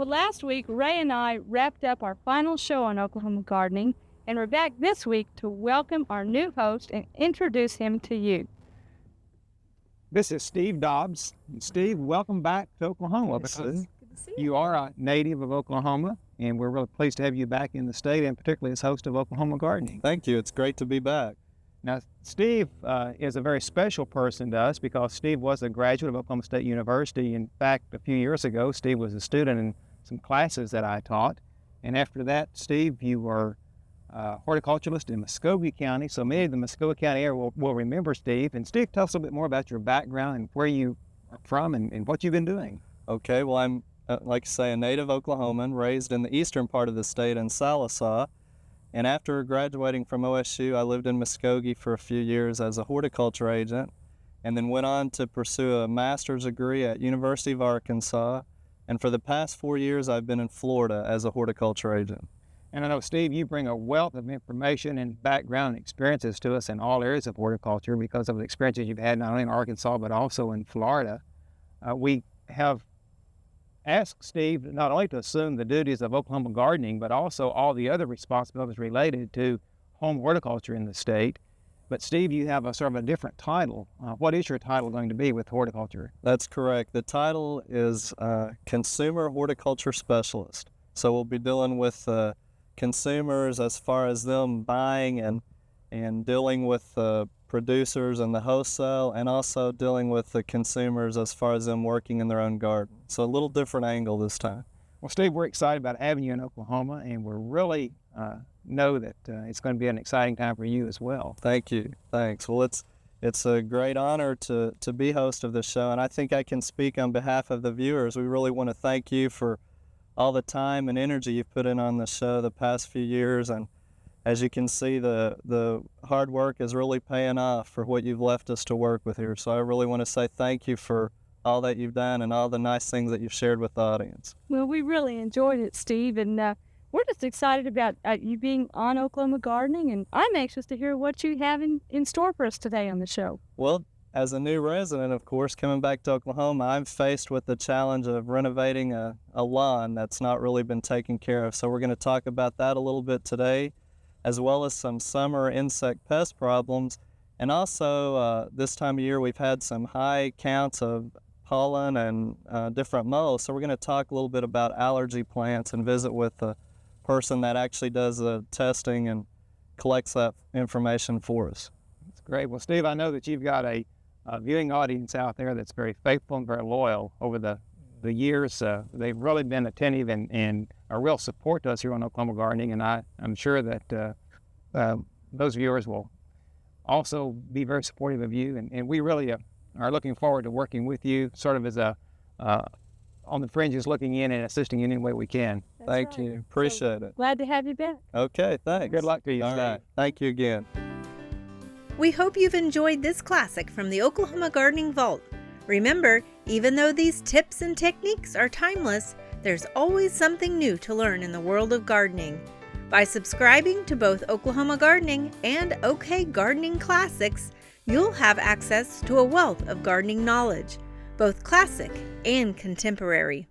Well, last week, Ray and I wrapped up our final show on Oklahoma gardening, and we're back this week to welcome our new host and introduce him to you. This is Steve Dobbs. And Steve, welcome back to Oklahoma because you are a native of Oklahoma, and we're really pleased to have you back in the state, and particularly as host of Oklahoma Gardening. Thank you. It's great to be back. Now, Steve is a very special person to us because Steve was a graduate of Oklahoma State University. In fact, a few years ago, Steve was a student in some classes that I taught. And after that, Steve, you were a horticulturist in Muskogee County. So many of the Muskogee County area will remember Steve. And Steve, tell us a little bit more about your background and where you are from and what you've been doing. Okay, well, I'm, like you say, a native Oklahoman, raised in the eastern part of the state in Sallisaw. And after graduating from OSU, I lived in Muskogee for a few years as a horticulture agent, and then went on to pursue a master's degree at University of Arkansas. And for the past 4 years, I've been in Florida as a horticulture agent. And I know, Steve, you bring a wealth of information and background and experiences to us in all areas of horticulture because of the experiences you've had not only in Arkansas, but also in Florida. We have asked Steve not only to assume the duties of Oklahoma gardening, but also all the other responsibilities related to home horticulture in the state. But Steve, you have a sort of a different title. What is your title going to be with horticulture? That's correct. The title is Consumer Horticulture Specialist. So we'll be dealing with consumers as far as them buying and dealing with producers and the wholesale, and also dealing with the consumers as far as them working in their own garden. So a little different angle this time. Well, Steve, we're excited about having you in Oklahoma, and we're really know that it's going to be an exciting time for you as well. Thank you. Thanks. Well, it's a great honor to be host of this show, and I think I can speak on behalf of the viewers. We really want to thank you for all the time and energy you've put in on the show the past few years, and as you can see, the hard work is really paying off for what you've left us to work with here. So I really want to say thank you for all that you've done and all the nice things that you've shared with the audience. Well, we really enjoyed it, Steve, and we're just excited about you being on Oklahoma Gardening, and I'm anxious to hear what you have in store for us today on the show. Well, as a new resident, of course, coming back to Oklahoma, I'm faced with the challenge of renovating a lawn that's not really been taken care of. So we're going to talk about that a little bit today, as well as some summer insect pest problems. And also, this time of year, we've had some high counts of pollen and different molds. So we're going to talk a little bit about allergy plants and visit with the person that actually does the testing and collects that information for us. That's great. Well, Steve, I know that you've got a viewing audience out there that's very faithful and very loyal over the years. They've really been attentive and a real support to us here on Oklahoma Gardening, and I'm sure that those viewers will also be very supportive of you, and we really are looking forward to working with you sort of as a on the fringes, looking in and assisting in any way we can. Thank you. Appreciate it. Glad to have you back. Okay, thanks. Good luck to you, All Steve. right. Thank you again. We hope you've enjoyed this classic from the Oklahoma Gardening Vault. Remember, even though these tips and techniques are timeless, there's always something new to learn in the world of gardening. By subscribing to both Oklahoma Gardening and OK Gardening Classics, you'll have access to a wealth of gardening knowledge, both classic and contemporary.